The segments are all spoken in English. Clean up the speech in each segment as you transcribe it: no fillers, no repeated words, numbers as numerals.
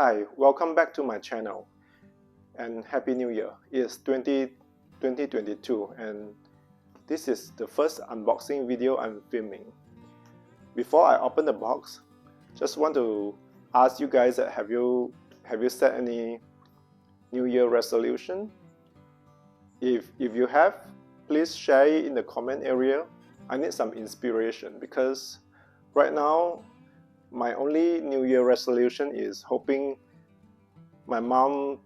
Hi, welcome back to my channel and Happy New Year. It's 2022 and this is the first unboxing video I'm filming. Before I open the box, just want to ask you guys that have you set any New Year resolution? If you have, please share it in the comment area. I need some inspiration because right now my only New Year resolution is hoping my mom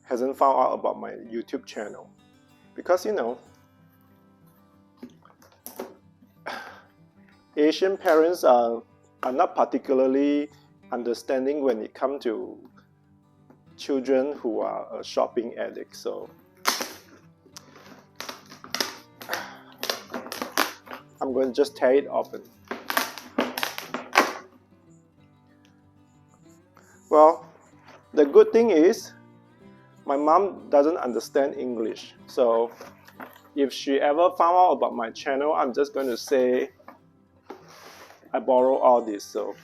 hasn't found out about my YouTube channel. Because Asian parents are not particularly understanding when it comes to children who are shopping addicts. So I'm going to just tear it open. Well, the good thing is my mom doesn't understand English, so if she ever found out about my channel, I'm just going to say I borrow all this. So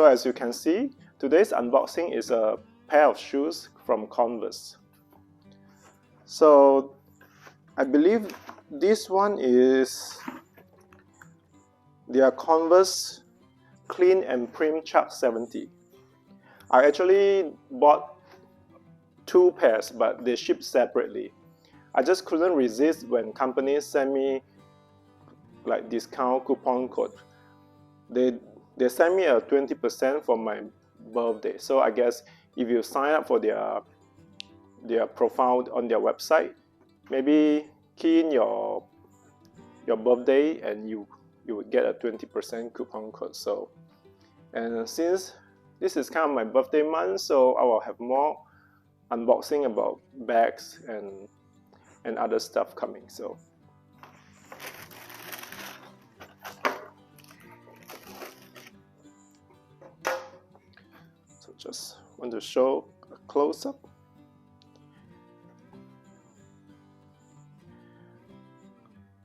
as you can see, today's unboxing is a pair of shoes from Converse. So I believe this one is their Converse Clean and Preme Chuck 70. I actually bought two pairs, but they ship separately. I just couldn't resist when companies send me like discount coupon code. They sent me a 20% for my birthday. So I guess if you sign up for their profile on their website, maybe key in your birthday and you would get a 20% coupon code. So, and since this is kind of my birthday month, so I will have more unboxing about bags and other stuff coming. So just want to show a close-up.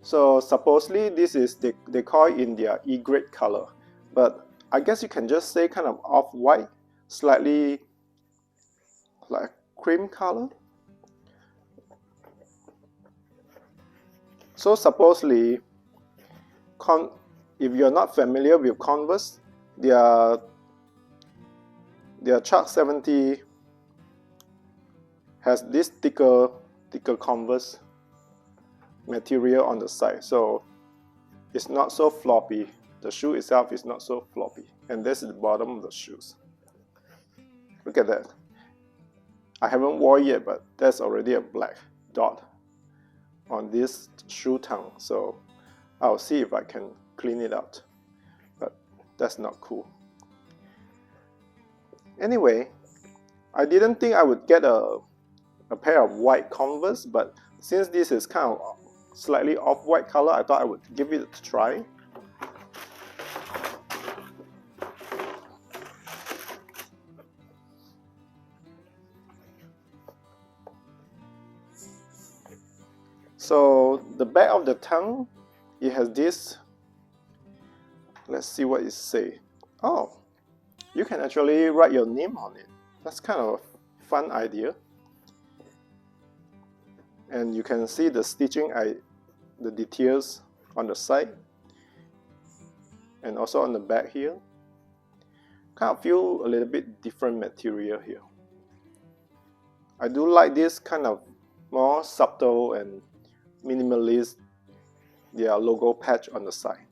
So supposedly this is, they call it in their E-grade color, but I guess you can just say kind of off-white, slightly like cream color. So supposedly, if you're not familiar with Converse, their Chuck 70 has this thicker Converse material on the side, so it's not so floppy. The shoe itself is not so floppy, and this is the bottom of the shoes. Look at that. I haven't worn it yet, but there's already a black dot on this shoe tongue, so I'll see if I can clean it out, but that's not cool. Anyway, I didn't think I would get a pair of white Converse, but since this is kind of slightly off-white color, I thought I would give it a try. So the back of the tongue, it has this, let's see what it says. Oh, you can actually write your name on it. That's kind of a fun idea. And you can see the stitching, the details on the side and also on the back here. Kind of feel a little bit different material here. I do like this kind of more subtle and minimalist, their logo patch on the side.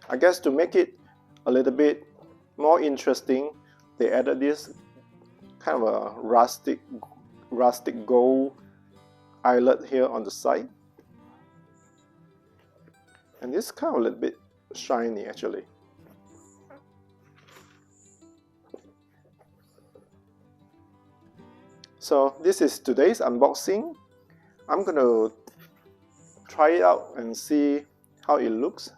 I guess to make it a little bit more interesting, they added this kind of a rustic gold eyelet here on the side, and this kind of a little bit shiny actually. So this is today's unboxing. I'm gonna try it out and see how it looks.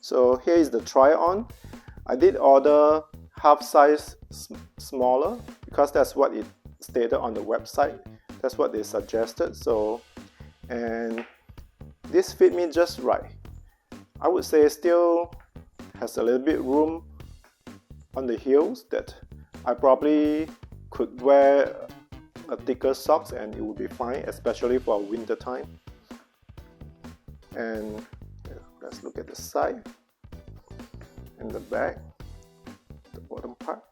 So here is the try on. I did order half size smaller because that's what it stated on the website. That's what they suggested. So, and this fit me just right. I would say still has a little bit room on the heels that I probably could wear a thicker socks and it would be fine, especially for winter time. And let's look at the side and the back, the bottom part.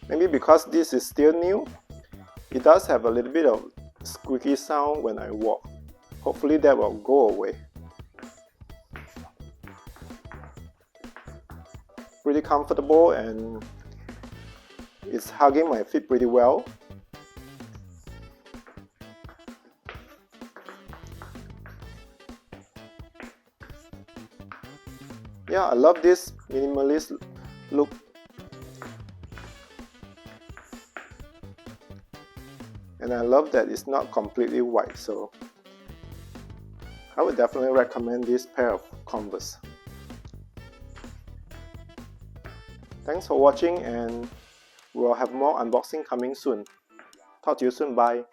Maybe because this is still new, it does have a little bit of squeaky sound when I walk. Hopefully that will go away. Pretty comfortable and it's hugging my feet pretty well. Yeah, I love this minimalist look. And I love that it's not completely white, so I would definitely recommend this pair of Converse. Thanks for watching and we'll have more unboxing coming soon. Talk to you soon, bye.